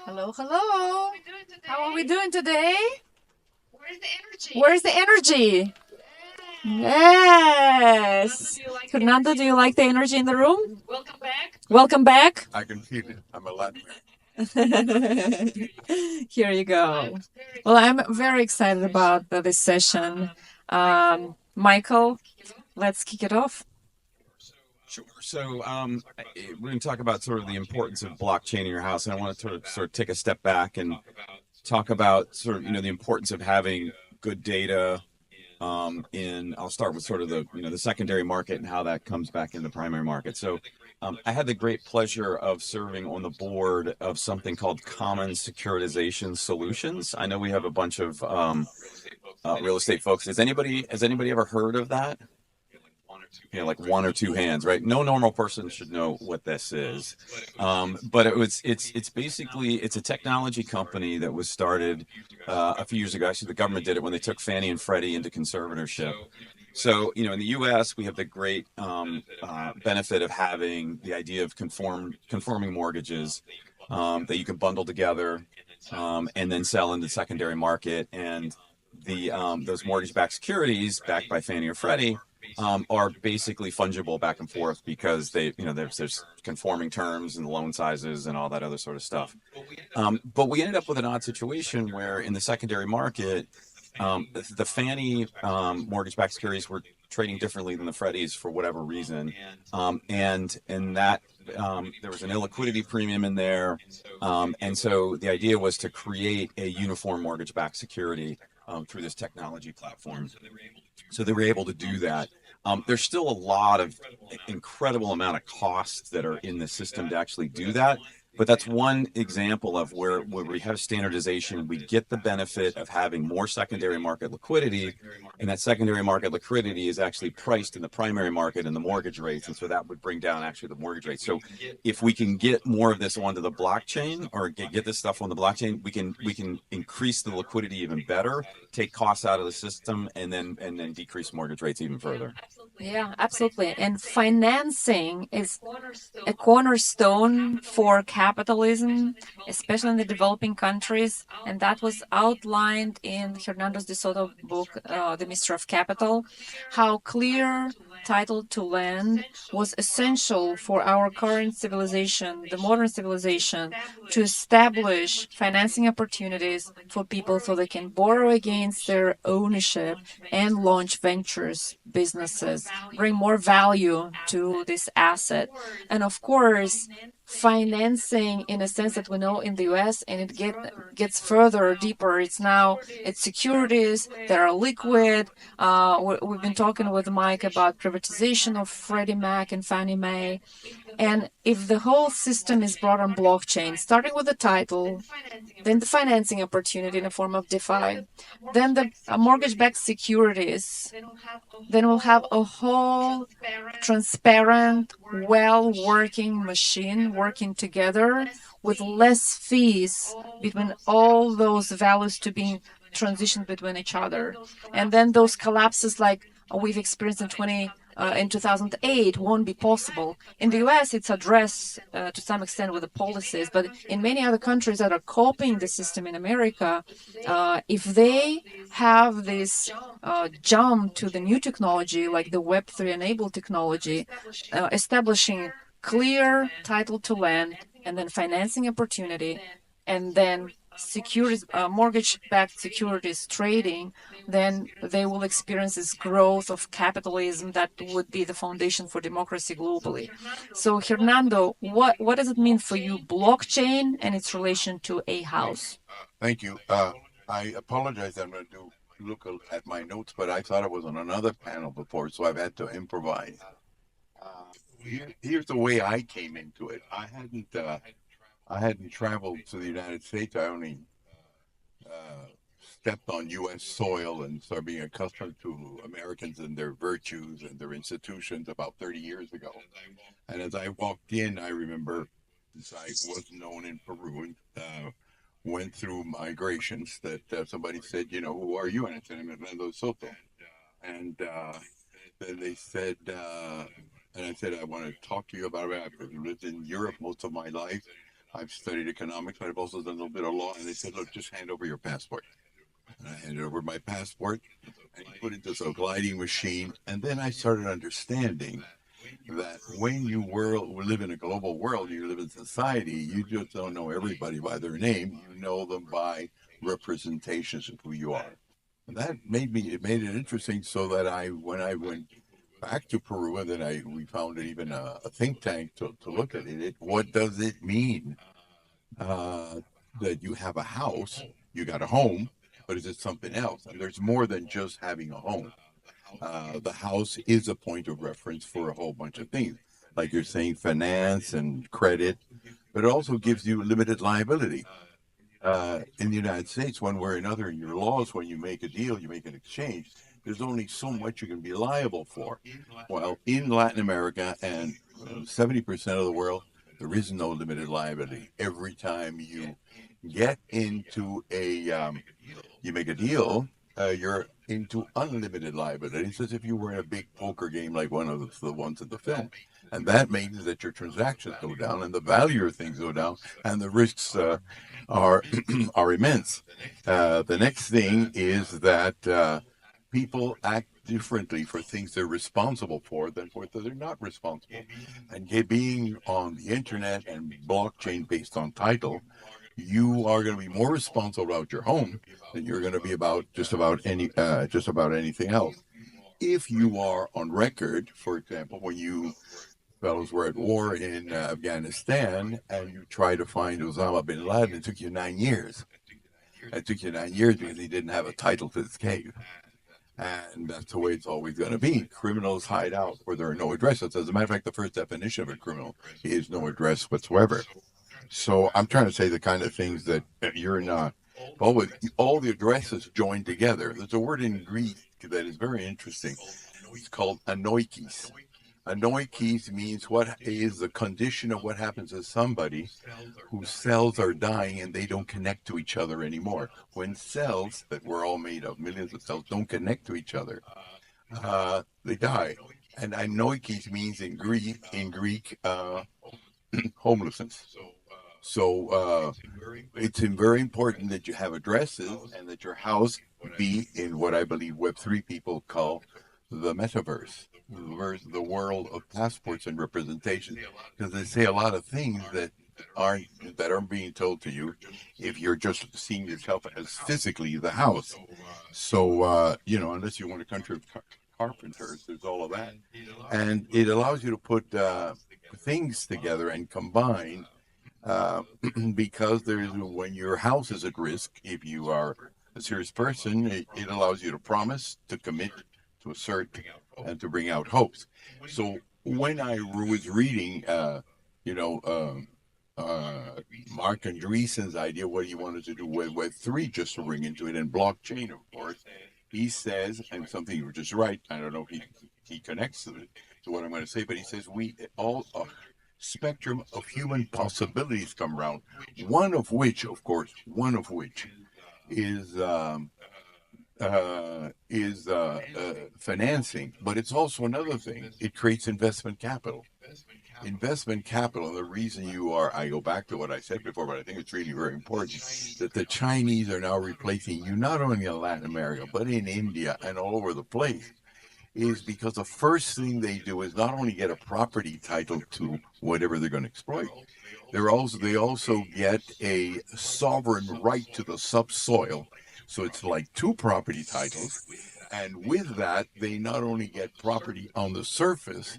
Hello, hello. How are we doing today? Where's the energy? Where's the energy? Yes. Fernando, do you like the energy in the room? Welcome back. Welcome back. I can feel it. I'm a Latin. Here you go. Well, I'm very excited about this session. Michael, let's kick it off. Sure. We're going to talk about sort of the importance of blockchain in your house, and I want to sort of take a step back and talk about sort of the importance of having good data. I'll start with sort of the secondary market and how that comes back in the primary market. I had the great pleasure of serving on the board of something called Common Securitization Solutions. I know we have a bunch of real estate folks. Has anybody ever heard of that? Like one or two hands, right? No normal person should know what this is. But it's basically it's a technology company that was started a few years ago. Actually, the government did it when they took Fannie and Freddie into conservatorship. In the U.S., we have the great benefit of having the idea of conforming mortgages that you can bundle together and then sell in the secondary market. And those mortgage-backed securities backed by Fannie or Freddie are basically fungible back and forth because there's conforming terms and loan sizes and all that other sort of stuff. But we ended up with an odd situation where in the secondary market, the Fannie mortgage-backed securities were trading differently than the Freddies for whatever reason, and that there was an illiquidity premium in there, and so the idea was to create a uniform mortgage-backed security through this technology platform. So they were able to do that. There's still a lot of incredible amount of costs that are in the system to actually do that. But that's one example of where we have standardization, we get the benefit of having more secondary market liquidity, and that secondary market liquidity is actually priced in the primary market and the mortgage rates, and so that would bring down actually the mortgage rate. So if we can get more of this onto the blockchain or get this stuff on the blockchain, we can increase the liquidity even better, take costs out of the system, and then decrease mortgage rates even further. Yeah, absolutely. And financing is a cornerstone for capitalism, especially in the developing countries. And that was outlined in Hernando de Soto book, The Mystery of Capital, how clear title to land was essential for our current civilization, the modern civilization, to establish financing opportunities for people so they can borrow against their ownership and launch ventures, businesses, bring more value to this asset. And of course, financing in a sense that we know in the US, and gets further deeper. It's securities that are liquid. We've been talking with Mike about privatization of Freddie Mac and Fannie Mae. And if the whole system is brought on blockchain, starting with the title, then the financing opportunity in the form of DeFi, then the mortgage-backed securities, then we'll have a whole transparent, well-working machine working together with less fees between all those values to be transitioned between each other. And then those collapses like we've experienced in 2008 won't be possible. In the US, it's addressed to some extent with the policies, but in many other countries that are copying the system in America, if they have this jump to the new technology, like the Web3 enabled technology, establishing clear title to land and then financing opportunity and then securities, mortgage-backed securities trading, then they will experience this growth of capitalism that would be the foundation for democracy globally. So, Hernando, what does it mean for you, blockchain and its relation to a house? Thank you. I apologize. I'm going to look at my notes, but I thought it was on another panel before, so I've had to improvise. Here's the way I came into it. I hadn't traveled to the United States. I only stepped on U.S. soil and started being accustomed to Americans and their virtues and their institutions about 30 years ago. And as I walked in, I remember, as I was known in Peru and went through migrations, that somebody said, who are you? And I said, I'm Hernando de Soto. And then they said, and I said, I want to talk to you about it. I've lived in Europe most of my life. I've studied economics, but I've also done a little bit of law. And they said, look, just hand over your passport. And I handed over my passport and put it into a gliding machine. And then I started understanding that when you live in a global world, you live in society, you just don't know everybody by their name. You know them by representations of who you are. And that made it interesting, so that when I went back to Peru, and then we founded even a think tank to look at it. What does it mean uh, that you have a house, you got a home, but is it something else? And there's more than just having a home. The house is a point of reference for a whole bunch of things, like you're saying, finance and credit, but it also gives you limited liability. In the United States, one way or another, in your laws, when you make a deal, you make an exchange, there's only so much you can be liable for. Well, in Latin America and 70% of the world, there is no limited liability. Every time you get into you make a deal, you're into unlimited liability. It's as if you were in a big poker game like one of the ones in the film. And that means that your transactions go down and the value of things go down and the risks are are immense. The next thing is that people act differently for things they're responsible for than for things they're not responsible. And being on the internet and blockchain based on title, you are going to be more responsible about your home than you're going to be about just about anything else. If you are on record, for example, when you fellows were at war in Afghanistan and you try to find Osama bin Laden, it took you 9 years. It took you 9 years because he didn't have a title to this cave. And that's the way it's always going to be. Criminals hide out where there are no addresses. As a matter of fact, the first definition of a criminal is no address whatsoever. So I'm trying to say the kind of things that you're not. All the addresses joined together. There's a word in Greek that is very interesting. It's called anoikis. Anoikis means what is the condition of what happens to somebody whose cells are dying and they don't connect to each other anymore. When cells that we're all made of, millions of cells, don't connect to each other, they die. And anoikis means in Greek, homelessness. So it's very important that you have addresses and that your house be in what I believe Web3 people call the metaverse, the world of passports and representation, because they say a lot of things that aren't being told to you if you're just seeing yourself as physically the house. So unless you want a country of carpenters, there's all of that, and it allows you to put things together and combine. Because when your house is at risk, if you are a serious person, it allows you to promise, to commit, to assert, and to bring out hopes. So when I was reading, Mark Andreessen's idea, what he wanted to do with Web3, just to bring into it, and blockchain, of course, he says, and something you were just right, I don't know if he connects to what I'm going to say, but he says we all spectrum of human possibilities come around. One of which is financing, but it's also another thing. It creates investment capital. Investment capital, and the reason I go back to what I said before, but I think it's really very important, that the Chinese are now replacing you not only in Latin America, but in India and all over the place, is because the first thing they do is not only get a property title to whatever they're going to exploit, they also get a sovereign right to the subsoil. So it's like two property titles. And with that, they not only get property on the surface,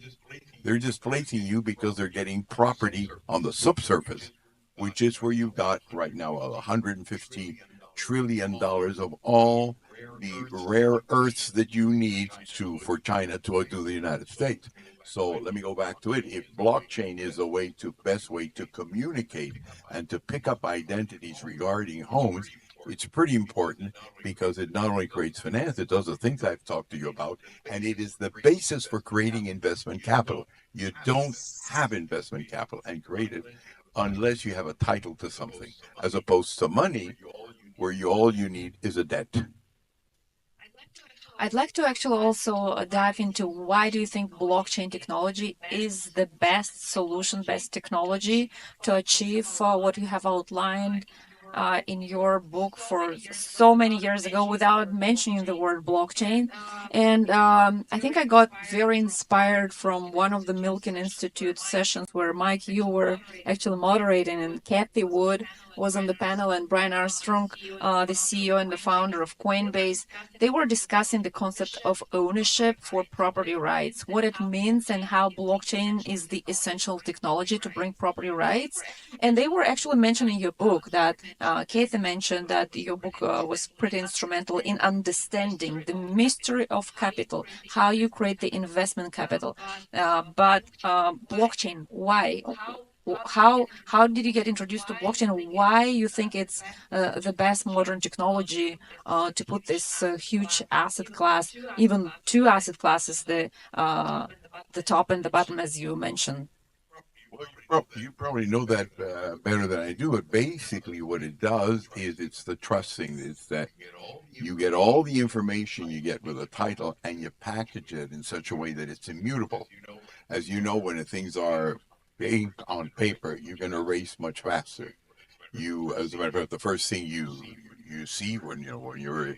they're displacing you because they're getting property on the subsurface, which is where you've got right now $150 trillion of all the rare earths that you need for China to outdo the United States. So let me go back to it. If blockchain is the best way to communicate and to pick up identities regarding homes, it's pretty important because it not only creates finance, it does the things I've talked to you about, and it is the basis for creating investment capital. You don't have investment capital and create it unless you have a title to something, as opposed to money, where all you need is a debt. I'd like to actually also dive into why do you think blockchain technology is the best solution, best technology to achieve what you have outlined in your book for so many years ago without mentioning the word blockchain. And I think I got very inspired from one of the Milken Institute sessions where Mike, you were actually moderating, and Kathy Wood was on the panel, and Brian Armstrong, the CEO and the founder of Coinbase. They were discussing the concept of ownership for property rights, what it means, and how blockchain is the essential technology to bring property rights. And they were actually mentioning your book that Kathy mentioned that your book was pretty instrumental in understanding the mystery of capital, how you create the investment capital. But blockchain, why? How did you get introduced to blockchain? Why you think it's the best modern technology to put this huge asset class, even two asset classes, the top and the bottom, as you mentioned? Well, you probably know that better than I do, but basically what it does is it's the trust thing. It's that you get all the information you get with a title and you package it in such a way that it's immutable. As you know, when things are ink on paper, you're going to erase much faster. As a matter of fact, the first thing you see when you're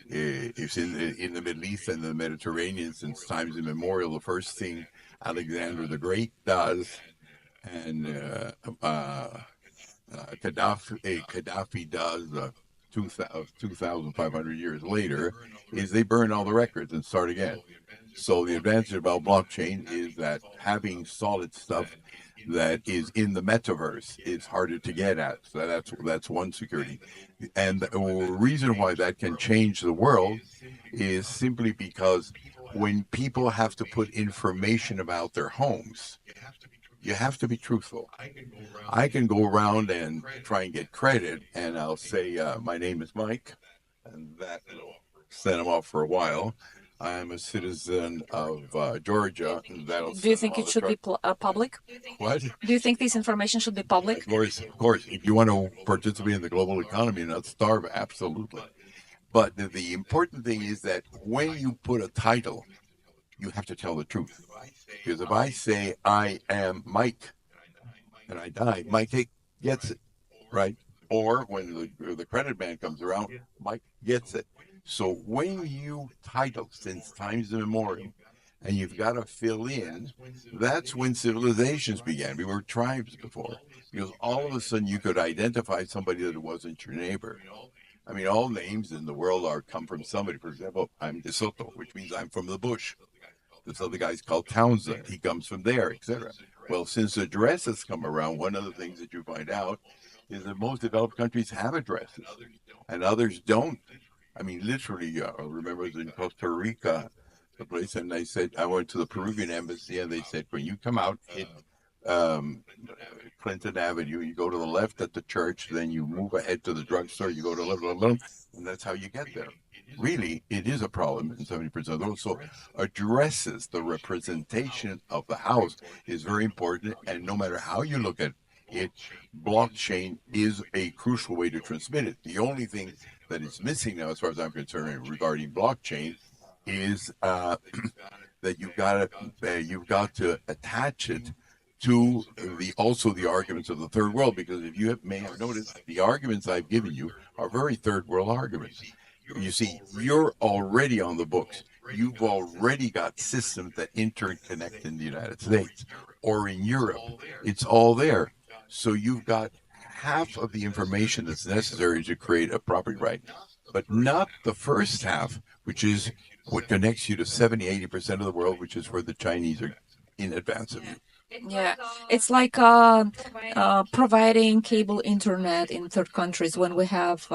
it's in the Middle East and the Mediterranean since times immemorial, the first thing Alexander the Great does and Gaddafi does 2,500 years later is they burn all the records and start again. So the advantage about blockchain is that having solid stuff that is in the metaverse is harder to get at. So that's one security. And the reason why that can change the world is simply because when people have to put information about their homes, you have to be truthful. I can go around and try and get credit, and I'll say, my name is Mike, and that will set them off for a while. I'm a citizen of Georgia, and that'll Do you think it should be public? What? Do you think this information should be public? Of course. If you want to participate in the global economy and not starve, absolutely. But the important thing is that when you put a title, you have to tell the truth. Because if I say I am Mike and I die, Mike gets it, right? Or when the credit man comes around, Mike gets it. So when you title since times immemorial, and you've got to fill in, that's when civilizations began. We were tribes before. Because all of a sudden you could identify somebody that wasn't your neighbor. I mean, all names in the world come from somebody. For example, I'm De Soto, which means I'm from the bush. This other guy's called Townsend. He comes from there, etc. Well, since addresses come around, one of the things that you find out is that most developed countries have addresses and others don't. I mean, literally, I remember in Costa Rica, the place, and they said, I went to the Peruvian embassy, and they said, when you come out, hit Clinton Avenue, you go to the left at the church, then you move ahead to the drugstore, you go to left, and that's how you get there. Really, it is a problem in 70% of those. So addresses, the representation of the house is very important, and no matter how you look at it, blockchain is a crucial way to transmit it. The only thing that is missing now, as far as I'm concerned, regarding blockchain, is that you've got to attach it to the arguments of the third world, because if you may have noticed, the arguments I've given you are very third world arguments. You see, you're already on the books. You've already got systems that interconnect in the United States or in Europe. It's all there. So you've got half of the information that's necessary to create a property right, but not the first half, which is what connects you to 70-80% of the world, which is where the Chinese are in advance of you. Yeah, it's like providing cable internet in third countries when we have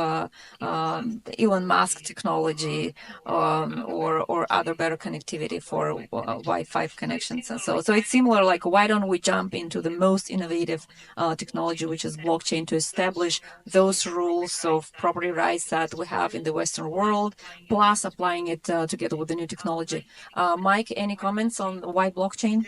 Elon Musk technology or other better connectivity for Wi-Fi connections. And so it's similar, like, why don't we jump into the most innovative technology, which is blockchain, to establish those rules of property rights that we have in the Western world, plus applying it together with the new technology. Mike, any comments on why blockchain?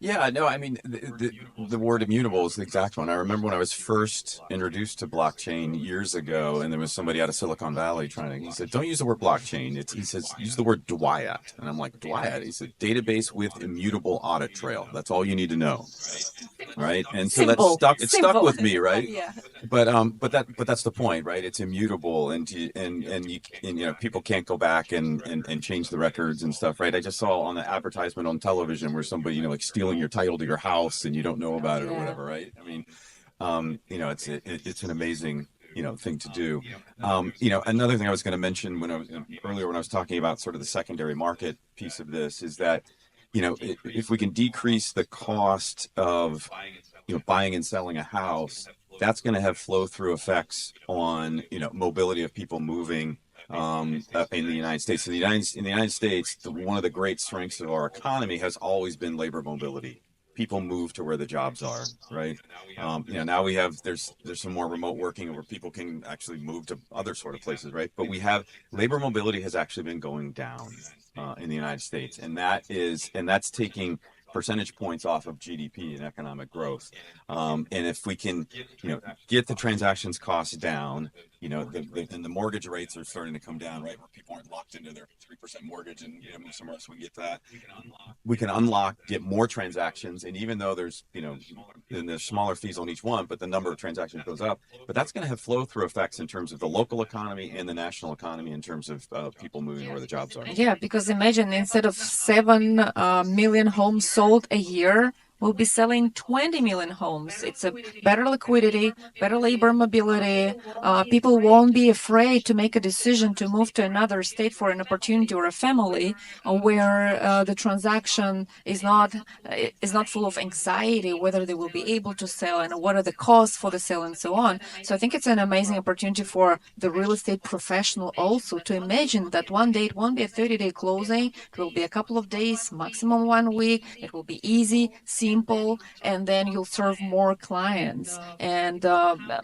Yeah, no, I mean, the word immutable is the exact one. I remember when I was first introduced to blockchain years ago, and there was somebody out of Silicon Valley he said, don't use the word blockchain. He says, use the word DWIAT. And I'm like, DWIAT? He said, database with immutable audit trail. That's all you need to know. Right. And so Simple. it stuck with me. Right. Yeah. But that's the point, right? It's immutable, and people can't go back and change the records and stuff, right? I just saw on the advertisement on television where somebody, like stealing your title to your house and you don't know about it or whatever, right? I mean, it's an amazing, thing to do. Another thing I was going to mention when I was talking about sort of the secondary market piece of this is that, if we can decrease the cost of, buying and selling a house, that's going to have flow through effects on, mobility of people moving in the United States. In the United States, one of the great strengths of our economy has always been labor mobility. People move to where the jobs are, right? Now there's some more remote working where people can actually move to other sort of places, right? But labor mobility has actually been going down in the United States, and that's taking percentage points off of GDP and economic growth. And if we can, get the transactions costs down, and the mortgage rates are starting to come down, right, where people aren't locked into their 3% mortgage and move somewhere else, we get that. We can get more transactions, and even though there's smaller fees on each one, but the number of transactions goes up. But that's going to have flow through effects in terms of the local economy and the national economy in terms of people moving where the jobs are. Yeah, because imagine instead of 7 million homes sold a year, we'll be selling 20 million homes. It's a better liquidity, better labor mobility. People won't be afraid to make a decision to move to another state for an opportunity or a family where the transaction is not full of anxiety, whether they will be able to sell and what are the costs for the sale and so on. So I think it's an amazing opportunity for the real estate professional also to imagine that one day it won't be a 30-day closing. It will be a couple of days, maximum 1 week. It will be easy, simple, and then you'll serve more clients. And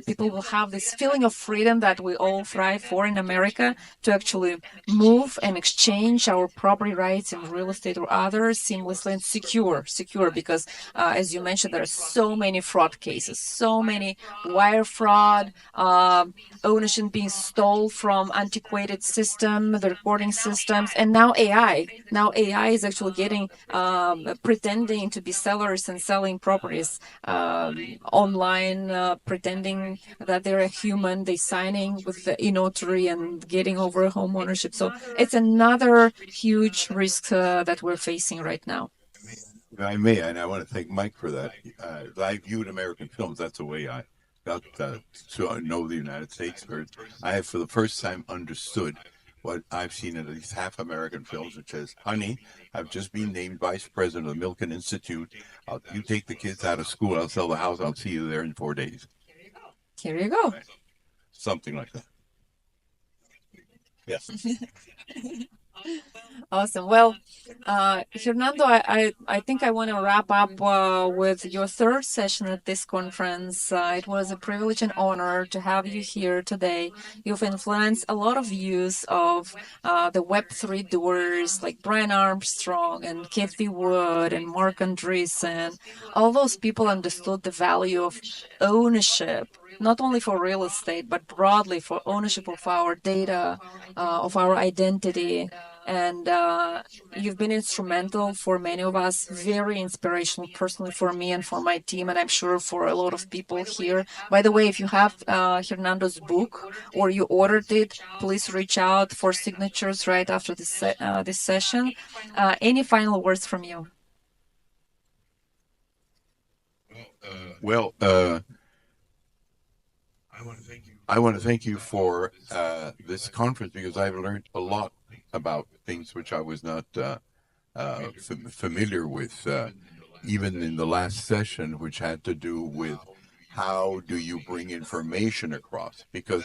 people will have this feeling of freedom that we all thrive for in America to actually move and exchange our property rights in real estate or others seamlessly and secure because as you mentioned, there are so many fraud cases, so many wire fraud, ownership being stolen from antiquated system, the recording systems, and now AI. Now AI is actually getting pretending to be sellers and selling properties online, pretending that they're a human. They signing with the e-notary and getting over home ownership. So it's another huge risk that we're facing right now. If I may, and I want to thank Mike for that. I viewed American films. That's the way I got to know the United States. I have, for the first time, understood what I've seen in at least half American films, which is, honey, I've just been named vice president of the Milken Institute. You take the kids out of school, I'll sell the house, I'll see you there in 4 days. Here you go. Something like that. Yes. Awesome. Well, Hernando, I think I want to wrap up with your third session at this conference. It was a privilege and honor to have you here today. You've influenced a lot of views of the Web3 doers like Brian Armstrong and Kathy Wood and Mark Andreessen. All those people understood the value of ownership, not only for real estate, but broadly for ownership of our data, of our identity. And you've been instrumental for many of us, very inspirational personally for me and for my team, and I'm sure for a lot of people here. By the way, if you have Hernando's book or you ordered it, please reach out for signatures right after this session. Any final words from you? Well, I want to thank you for this conference because I've learned a lot about things which I was not familiar with, even in the last session, which had to do with how do you bring information across, because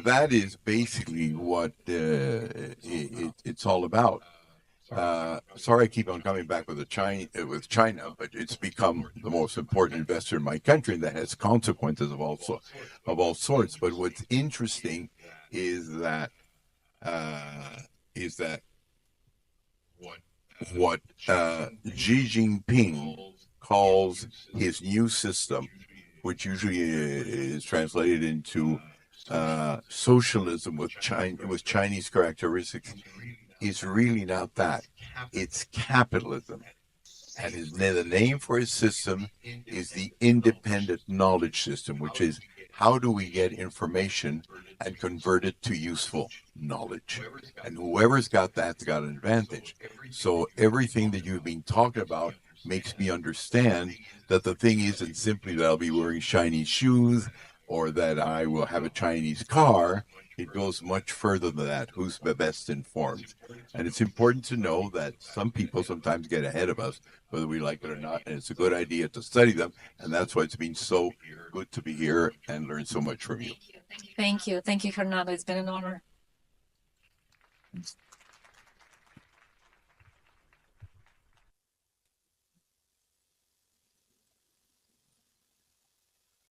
that is basically what it's all about. Sorry, I keep on coming back with China, but it's become the most important investor in my country, and that has consequences of all sorts. But what's interesting is that what Xi Jinping calls his new system, which usually is translated into socialism with Chinese characteristics, is really not that. It's capitalism. And the name for his system is the independent knowledge system, which is how do we get information and convert it to useful knowledge? And whoever's got that's got an advantage. So everything that you've been talking about makes me understand that the thing isn't simply that I'll be wearing shiny shoes or that I will have a Chinese car. It goes much further than that. Who's the best informed? And it's important to know that some people sometimes get ahead of us, whether we like it or not. And it's a good idea to study them. And that's why it's been so good to be here and learn so much from you. Thank you. Thank you, Fernando. It's been an honor.